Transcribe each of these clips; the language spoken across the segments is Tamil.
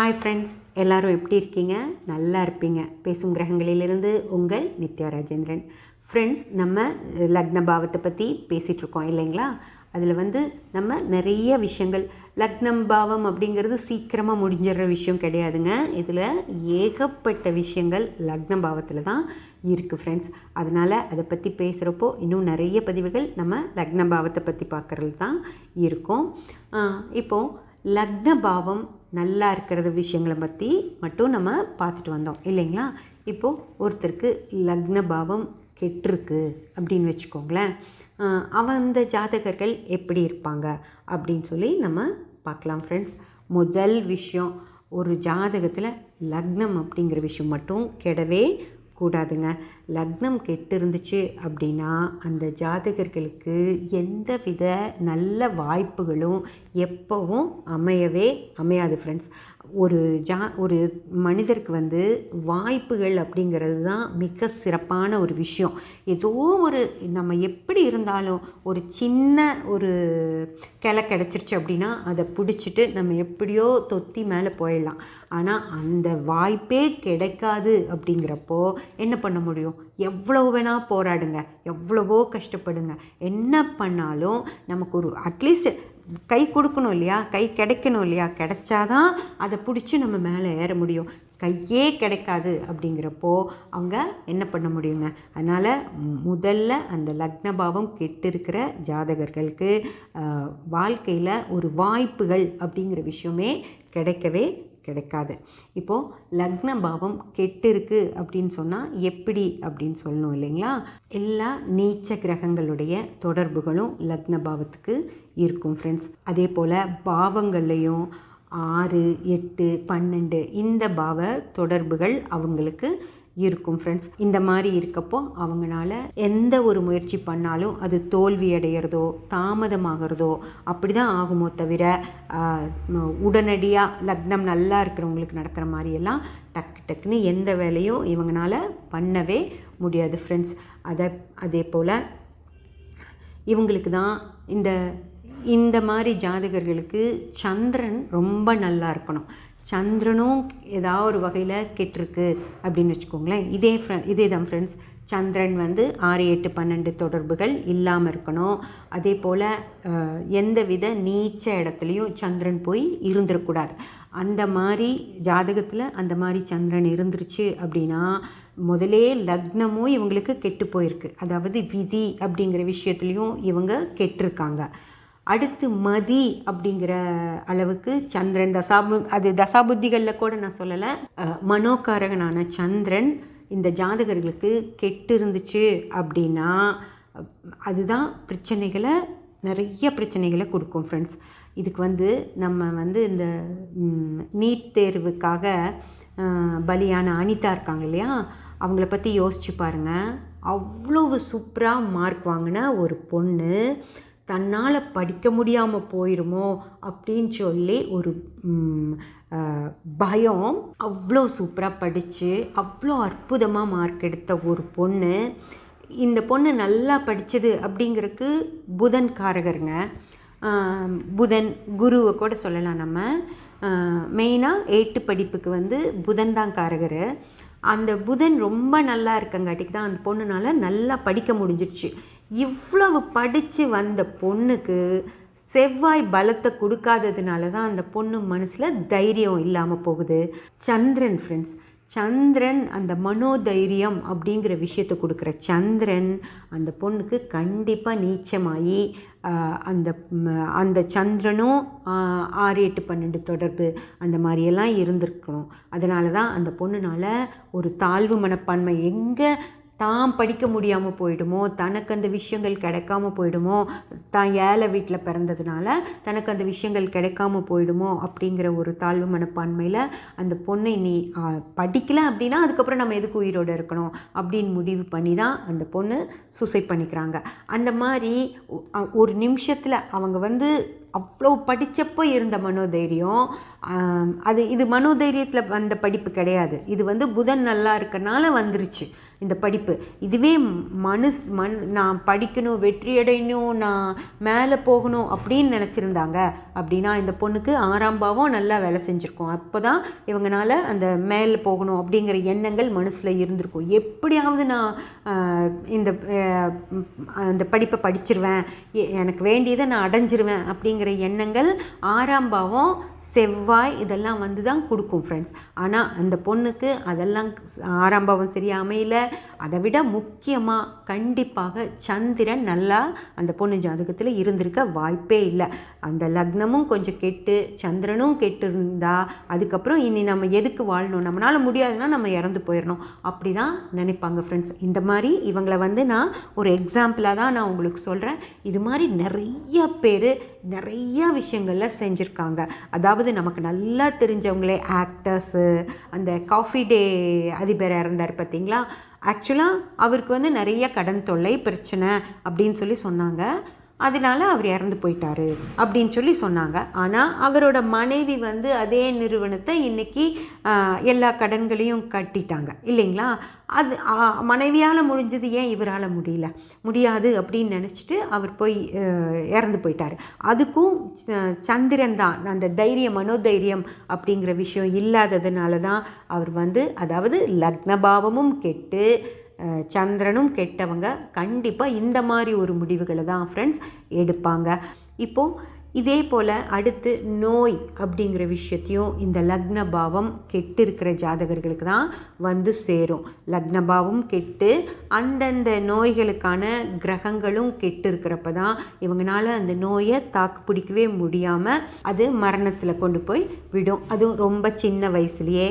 ஹாய் ஃப்ரெண்ட்ஸ், எல்லோரும் எப்படி இருக்கீங்க? நல்லா இருப்பீங்க. பேசும் கிரகங்களிலிருந்து உங்கள் நித்யா ராஜேந்திரன். ஃப்ரெண்ட்ஸ், நம்ம லக்ன பாவத்தை பற்றி பேசிகிட்ருக்கோம் இல்லைங்களா? அதில் நம்ம நிறைய விஷயங்கள், லக்னம் பாவம் அப்படிங்கிறது சீக்கிரமாக முடிஞ்சிடுற விஷயம் கிடையாதுங்க. இதில் ஏகப்பட்ட விஷயங்கள் லக்ன பாவத்தில் தான் இருக்குது ஃப்ரெண்ட்ஸ். அதனால் அதை பற்றி பேசுகிறப்போ இன்னும் நிறைய பதிவுகள் நம்ம லக்ன பாவத்தை பற்றி பார்க்குறது தான் இருக்கும். இப்போது லக்ன பாவம் நல்லா இருக்கிற விஷயங்களை பற்றி மட்டும் நம்ம பார்த்துட்டு வந்தோம் இல்லைங்களா? இப்போது ஒருத்தருக்கு லக்ன பாவம் கெட்டிருக்கு அப்படின்னு வச்சுக்கோங்களேன். அந்த ஜாதகர்கள் எப்படி இருப்பாங்க அப்படின்னு சொல்லி நம்ம பார்க்கலாம் ஃப்ரெண்ட்ஸ். முதல் விஷயம், ஒரு ஜாதகத்தில் லக்னம் அப்படிங்கிற விஷயம் மட்டும் கெடவே கூடாதுங்க. லக்னம் கெட்டு இருந்துச்சு அப்படின்னா அந்த ஜாதகர்களுக்கு எந்த வித நல்ல வாய்ப்புகளும் எப்போவும் அமையாது ஃப்ரெண்ட்ஸ். ஒரு மனிதருக்கு வாய்ப்புகள் அப்படிங்கிறது தான் மிக சிறப்பான ஒரு விஷயம். ஏதோ ஒரு நம்ம எப்படி இருந்தாலும் ஒரு சின்ன ஒரு கிளை கிடச்சிருச்சு அப்படின்னா அதை பிடிச்சிட்டு நம்ம எப்படியோ தொத்தி மேலே போயிடலாம். ஆனால் அந்த வாய்ப்பே கிடைக்காது அப்படிங்கிறப்போ என்ன பண்ண முடியும்? எவ்வளோ வேணால் போராடுங்க, எவ்வளவோ கஷ்டப்படுங்க, என்ன பண்ணாலும் நமக்கு ஒரு அட்லீஸ்ட் கை கொடுக்கணும் இல்லையா? கை கிடைக்கணும் இல்லையா? கிடைச்சாதான் அதை பிடிச்சி நம்ம மேலே ஏற முடியும். கையே கிடைக்காது அப்படிங்கிறப்போ அவங்க என்ன பண்ண முடியுங்க? அதனால் முதல்ல அந்த லக்னபாவம் கெட்டு இருக்கிற ஜாதகர்களுக்கு வாழ்க்கையில் ஒரு வாய்ப்புகள் அப்படிங்கிற விஷயமே கிடைக்காது. இப்போது லக்ன பாவம் கெட்டு இருக்குது அப்படின்னு சொன்னால் எப்படி அப்படின்னு சொல்லணும் இல்லைங்களா? எல்லா நீச்ச கிரகங்களுடைய தொடர்புகளும் லக்ன பாவத்துக்கு இருக்கும் ஃப்ரெண்ட்ஸ். அதே போல் பாவங்கள்லையும் 6, 8, 12 இந்த பாவ தொடர்புகள் அவங்களுக்கு இருக்கும் ஃப்ரெண்ட்ஸ். இந்த மாதிரி இருக்கப்போ அவங்களால எந்த ஒரு முயற்சி பண்ணாலும் அது தோல்வி அடைகிறதோ தாமதமாகிறதோ அப்படி தான் ஆகுமோ தவிர உடனடியாக லக்னம் நல்லா இருக்கிறவங்களுக்கு நடக்கிற மாதிரியெல்லாம் டக்குன்னு எந்த வேலையும் இவங்களால பண்ணவே முடியாது ஃப்ரெண்ட்ஸ். அதே போல் இவங்களுக்கு தான் இந்த மாதிரி ஜாதகர்களுக்கு சந்திரன் ரொம்ப நல்லா இருக்கணும். சந்திரனும் ஏதாவது ஒரு வகையில் கெட்டிருக்கு அப்படின்னு வச்சுக்கோங்களேன். இதே தான் ஃப்ரெண்ட்ஸ். சந்திரன் 6, 8, 12 தொடர்புகள் இல்லாமல் இருக்கணும். அதே போல் எந்தவித நீச்ச இடத்துலையும் சந்திரன் போய் இருந்துடக்கூடாது. அந்த மாதிரி ஜாதகத்தில் அந்த மாதிரி சந்திரன் இருந்துருச்சு அப்படின்னா முதலே லக்னமும் இவங்களுக்கு கெட்டு போயிருக்கு. அதாவது விதி அப்படிங்கிற விஷயத்துலையும் இவங்க கெட்டிருக்காங்க. அடுத்து மதி அப்படிங்கிற அளவுக்கு சந்திரன் தசாபுத்திகளில் கூட நான் சொல்லலை, மனோகாரகனான சந்திரன் இந்த ஜாதகர்களுக்கு கெட்டு இருந்துச்சு அப்படின்னா அதுதான் நிறைய பிரச்சனைகளை கொடுக்கும் ஃப்ரெண்ட்ஸ். இதுக்கு நம்ம இந்த நீட் தேர்வுக்காக பலியான அனிதா இருக்காங்க இல்லையா? அவங்கள பற்றி யோசிச்சு பாருங்கள். அவ்வளவு சூப்பராக மார்க் வாங்கின ஒரு பொண்ணு தன்னால் படிக்க முடியாமல் போயிடுமோ அப்படின்னு சொல்லி ஒரு பயம், அவ்வளோ சூப்பராக படித்து அவ்வளோ அற்புதமாக மார்க் எடுத்த ஒரு பொண்ணு. இந்த பொண்ணு நல்லா படித்தது அப்படிங்கிறதுக்கு புதன் காரகருங்க. புதன் குருவை கூட சொல்லலாம் நம்ம. மெயினாக 8 படிப்புக்கு புதன் தான் காரகர். அந்த புதன் ரொம்ப நல்லா இருக்கங்காட்டிக்கு தான் அந்த பொண்ணுனால் நல்லா படிக்க முடிஞ்சிடுச்சு. இவ்வளவு படித்து வந்த பொண்ணுக்கு செவ்வாய் பலத்தை கொடுக்காததுனால தான் அந்த பொண்ணு மனசில் தைரியம் இல்லாமல் போகுது. சந்திரன் ஃப்ரெண்ட்ஸ், சந்திரன் அந்த மனோதைரியம் அப்படிங்கிற விஷயத்தை கொடுக்குற சந்திரன் அந்த பொண்ணுக்கு கண்டிப்பாக நீச்சமாகி அந்த சந்திரனும் 6, 8, 12 தொடர்பு அந்த மாதிரியெல்லாம் இருந்திருக்கணும். அதனால தான் அந்த பொண்ணுனால் ஒரு தாழ்வு மனப்பான்மை, எங்கே தான் படிக்க முடியாமல் போயிடுமோ, தனக்கு அந்த விஷயங்கள் கிடைக்காம போயிடுமோ, தான் ஏழை வீட்டில் பிறந்ததுனால தனக்கு அந்த விஷயங்கள் கிடைக்காம போயிடுமோ அப்படிங்கிற ஒரு தாழ்வு மனப்பான்மையில் அந்த பொண்ணை நீ படிக்கலை அப்படின்னா அதுக்கப்புறம் நம்ம எதுக்கு உயிரோடு இருக்கணும் அப்படின்னு முடிவு பண்ணி தான் அந்த பொண்ணு சூசைட் பண்ணிக்கிறாங்க. அந்த மாதிரி ஒரு நிமிஷத்தில் அவங்க அவ்வளோ படித்தப்போ இருந்த மனோதைரியம், இது மனோதைரியத்தில் வந்த படிப்பு கிடையாது. இது புதன் நல்லா இருக்கனால வந்துருச்சு இந்த படிப்பு. இதுவே நான் படிக்கணும், வெற்றி அடையணும், நான் மேலே போகணும் அப்படின்னு நினச்சிருந்தாங்க அப்படின்னா இந்த பொண்ணுக்கு 6ஆம் பாவம் நல்லா வேலை செஞ்சுருக்கோம். அப்போ தான் இவங்களால அந்த மேலே போகணும் அப்படிங்கிற எண்ணங்கள் மனசில் இருந்திருக்கும். எப்படியாவது நான் அந்த படிப்பை படிச்சிருவேன், எனக்கு வேண்டியதை நான் அடைஞ்சிருவேன் அப்படிங்கிற எண்ணங்கள் 6ஆம் பாவம், செவ்வாய் இதெல்லாம் தான் கொடுக்கும் ஃப்ரெண்ட்ஸ். ஆனால் அந்த பொண்ணுக்கு அதெல்லாம் 6ஆம் பாவம் சரியாக அமையல. அதை விட முக்கியமாக கண்டிப்பாக சந்திரன் நல்லா அந்த பொண்ணு ஜாதகத்தில் இருந்திருக்க வாய்ப்பே இல்லை. அந்த லக்னமும் கொஞ்சம் கெட்டு சந்திரனும் கெட்டு இருந்தால் அதுக்கப்புறம் இனி நம்ம எதுக்கு வாழணும், நம்மளால் முடியாதுன்னா நம்ம இறந்து போயிடணும் அப்படி தான் நினைப்பாங்க ஃப்ரெண்ட்ஸ். இந்த மாதிரி இவங்களை நான் ஒரு எக்ஸாம்பிளாக தான் நான் உங்களுக்கு சொல்கிறேன். இது மாதிரி நிறைய பேர் நிறைய விஷயங்களில் செஞ்சுருக்காங்க. அதாவது நமக்கு நல்லா தெரிஞ்சவங்களே ஆக்டர்ஸு, அந்த காஃபி டே அதிபர் இறந்தார் பார்த்தீங்களா, ஆக்சுவலாக அவருக்கு நிறைய கடன் தொல்லை பிரச்சனை அப்படின்னு சொல்லி சொன்னாங்க. அதனால அவர் இறந்து போயிட்டார் அப்படின்னு சொன்னாங்க. ஆனால் அவரோட மனைவி அதே நிறுவனத்தை இன்றைக்கி எல்லா கடன்களையும் கட்டிட்டாங்க இல்லைங்களா. அது மனைவியால் முடிஞ்சது, ஏன் இவரால் முடியாது அப்படின்னு நினச்சிட்டு அவர் போய் இறந்து போயிட்டார். அதுக்கும் சந்திரன் தான் அந்த தைரியம், மனோதைரியம் அப்படிங்கிற விஷயம் இல்லாததுனால தான் அவர் அதாவது லக்னபாவமும் கெட்டு சந்திரனும் கெட்டவங்க கண்டிப்பாக இந்த மாதிரி ஒரு முடிவுகளை தான் ஃப்ரெண்ட்ஸ் எடுப்பாங்க. இப்போது இதே போல் அடுத்து நோய் அப்படிங்கிற விஷயத்தையும் இந்த லக்னபாவம் கெட்டு இருக்கிற ஜாதகர்களுக்கு தான் சேரும். லக்னபாவம் கெட்டு அந்தந்த நோய்களுக்கான கிரகங்களும் கெட்டு இருக்கிறப்ப தான் இவங்களால அந்த நோயை தாக்கு பிடிக்கவே முடியாமல் அது மரணத்தில் கொண்டு போய் விடும். அதுவும் ரொம்ப சின்ன வயசுலேயே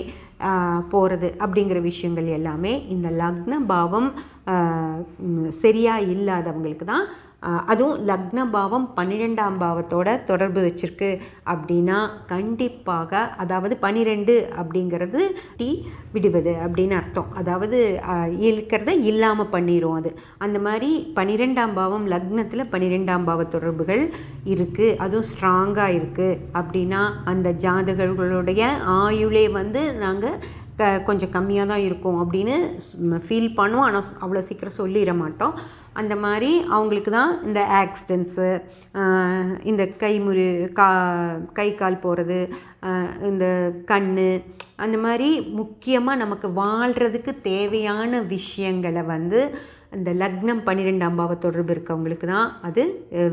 போகிறது அப்படிங்கிற விஷயங்கள் எல்லாமே இந்த லக்ன பாவம் சரியாக இல்லாதவங்களுக்கு தான். அதுவும் லக்ன பாவம் 12ஆம் பாவத்தோட தொடர்பு வச்சுருக்கு அப்படின்னா கண்டிப்பாக, அதாவது 12 அப்படிங்கிறது விடுவது அப்படின்னு அர்த்தம். அதாவது இருக்கிறத இல்லாமல் பண்ணிடும் அது. அந்த மாதிரி 12ஆம் பாவம் லக்னத்தில் 12ஆம் பாவ தொடர்புகள் இருக்குது, அதுவும் ஸ்ட்ராங்காக இருக்குது அப்படின்னா அந்த ஜாதகர்களுடைய ஆயுளே நாங்கள் கொஞ்சம் கம்மியாக தான் இருக்கும் அப்படின்னு ஃபீல் பண்ணுவோம். ஆனால் அவ்வளோ சீக்கிரம் சொல்லிட மாட்டோம். அந்த மாதிரி அவங்களுக்கு தான் இந்த ஆக்சிடென்ட்ஸு, இந்த கை கால் போகிறது, இந்த கண், அந்த மாதிரி முக்கியமாக நமக்கு வாழ்கிறதுக்கு தேவையான விஷயங்களை இந்த லக்னம் 12ஆம் பாவ தொடர்பு இருக்கவங்களுக்கு தான் அது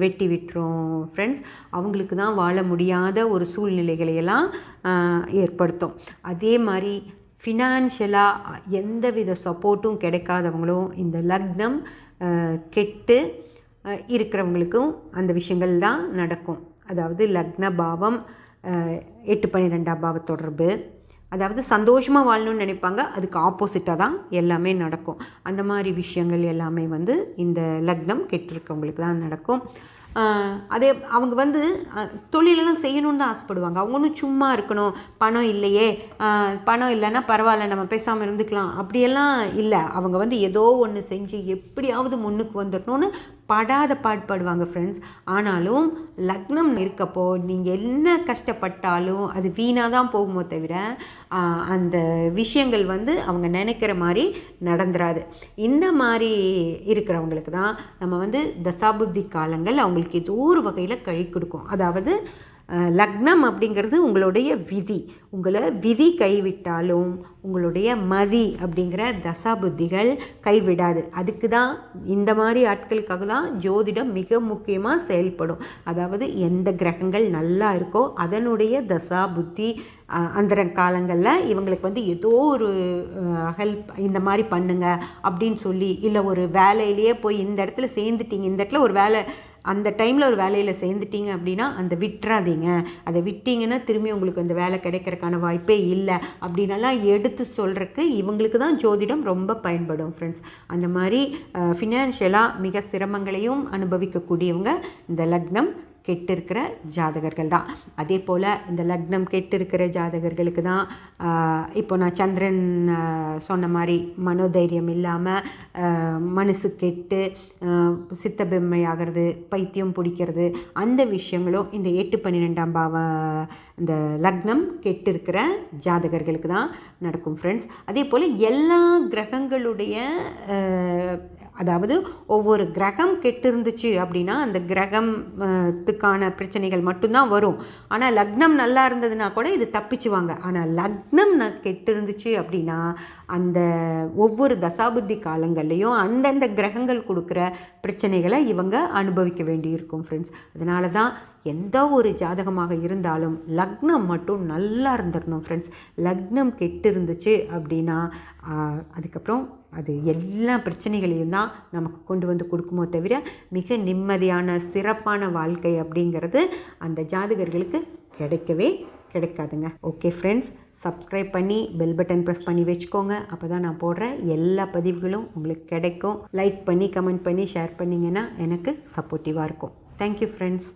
வெட்டி விட்டுரும் ஃப்ரெண்ட்ஸ். அவங்களுக்கு தான் வாழ முடியாத ஒரு சூழ்நிலைகளையெல்லாம் ஏற்படுத்தும். அதே மாதிரி ஃபினான்ஷியலாக எந்தவித சப்போர்ட்டும் கிடைக்காதவங்களும் இந்த லக்னம் கெட்டு இருக்கிறவங்களுக்கும் அந்த விஷயங்கள் தான் நடக்கும். அதாவது லக்ன பாவம் 8-12ஆம் பாவ தொடர்பு, அதாவது சந்தோஷமாக வாழணும்னு நினைப்பாங்க, அதுக்கு ஆப்போசிட்டாக தான் எல்லாமே நடக்கும். அந்த மாதிரி விஷயங்கள் எல்லாமே இந்த லக்னம் கெட்டிருக்கவங்களுக்கு தான் நடக்கும். அதே அவங்க தொழிலெல்லாம் செய்யணுன்னு தான் ஆசைப்படுவாங்க. அவங்க ஒன்றும் சும்மா இருக்கணும், பணம் இல்லையே, பணம் இல்லைன்னா பரவாயில்ல நம்ம பேசாமல் இருந்துக்கலாம் அப்படியெல்லாம் இல்லை. அவங்க ஏதோ ஒன்று செஞ்சு எப்படியாவது முன்னுக்கு வந்துடணும்னு படாத பாடுபடுவாங்க ஃப்ரெண்ட்ஸ். ஆனாலும் லக்னம் இருக்கப்போ நீங்கள் என்ன கஷ்டப்பட்டாலும் அது வீணாக தான் போகுமோ தவிர அந்த விஷயங்கள் அவங்க நினைக்கிற மாதிரி நடந்துராது. இந்த மாதிரி இருக்கிறவங்களுக்கு தான் நம்ம தசாபுத்தி காலங்கள் அவங்களுக்கு ஏதோ ஒரு வகையில் கழி கொடுக்கும். அதாவது லக்னம் அப்படிங்கிறது உங்களுடைய விதி. உங்களை விதி கைவிட்டாலும் உங்களுடைய மதி அப்படிங்கிற தசாபுத்திகள் கைவிடாது. அதுக்கு தான் இந்த மாதிரி ஆட்களுக்காக தான் ஜோதிடம் மிக முக்கியமாக செயல்படும். அதாவது எந்த கிரகங்கள் நல்லா இருக்கோ அதனுடைய தசாபுத்தி அந்த காலங்களில் இவங்களுக்கு ஏதோ ஒரு ஹெல்ப் இந்த மாதிரி பண்ணுங்க அப்படின்னு சொல்லி, இல்லை ஒரு வேலையிலேயே போய் இந்த இடத்துல சேர்ந்துட்டீங்க, இந்த இடத்துல ஒரு வேலை அந்த டைமில் ஒரு வேலையில் சேர்ந்துட்டீங்க அப்படின்னா அந்த விட்டுறாதீங்க. அதை விட்டீங்கன்னா திரும்பி உங்களுக்கு அந்த வேலை கிடைக்கிறதுக்கான வாய்ப்பே இல்லை அப்படின்னலாம் எடுத்து சொல்கிறதுக்கு இவங்களுக்கு தான் ஜோதிடம் ரொம்ப பயன்படும் ஃப்ரெண்ட்ஸ். அந்த மாதிரி ஃபினான்ஷியலாக மிக சிரமங்களையும் அனுபவிக்கக்கூடியவங்க இந்த லக்னம் கெட்டு இருக்கிற ஜாதகர்கள் தான். அதே போல் இந்த லக்னம் கெட்டு இருக்கிற ஜாதகர்களுக்கு தான் இப்போ நான் சந்திரன் சொன்ன மாதிரி மனோதைரியம் இல்லாமல் மனசு கெட்டு சித்தபெம்மையாகிறது, பைத்தியம் பிடிக்கிறது, அந்த விஷயங்களும் இந்த 8-12ஆம் பாவ இந்த லக்னம் கெட்டு இருக்கிற ஜாதகர்களுக்கு தான் நடக்கும் ஃப்ரெண்ட்ஸ். அதே போல் எல்லா கிரகங்களுடைய அதாவது ஒவ்வொரு கிரகம் கெட்டு இருந்துச்சு அப்படின்னா அந்த கிரகத்துக்கான பிரச்சனைகள் மட்டும்தான் வரும். ஆனால் லக்னம் நல்லா இருந்ததுன்னா கூட இது தப்பிச்சுவாங்க. ஆனால் லக்னம் கெட்டு இருந்துச்சு அப்படின்னா அந்த ஒவ்வொரு தசாபுத்தி காலங்கள்லேயும் அந்தந்த கிரகங்கள் கொடுக்குற பிரச்சனைகளை இவங்க அனுபவிக்க வேண்டியிருக்கும் ஃப்ரெண்ட்ஸ். அதனால தான் எந்த ஒரு ஜாதகமாக இருந்தாலும் லக்னம் மட்டும் நல்லா இருந்துடணும் ஃப்ரெண்ட்ஸ். லக்னம் கெட்டு இருந்துச்சு அப்படின்னா அதுக்கப்புறம் அது எல்லா பிரச்சனைகளையும் தான் நமக்கு கொண்டு வந்து கொடுக்குமோ தவிர மிக நிம்மதியான சிறப்பான வாழ்க்கை அப்படிங்கிறது அந்த ஜாதகர்களுக்கு கிடைக்கவே கிடைக்காதுங்க. ஓகே ஃப்ரெண்ட்ஸ், சப்ஸ்கிரைப் பண்ணி பெல் பட்டன் ப்ரெஸ் பண்ணி வச்சுக்கோங்க. அப்போ தான் நான் போடுற எல்லா பதிவுகளும் உங்களுக்கு கிடைக்கும். லைக் பண்ணி கமெண்ட் பண்ணி ஷேர் பண்ணிங்கன்னா எனக்கு சப்போர்ட்டிவாக இருக்கும். Thank you friends.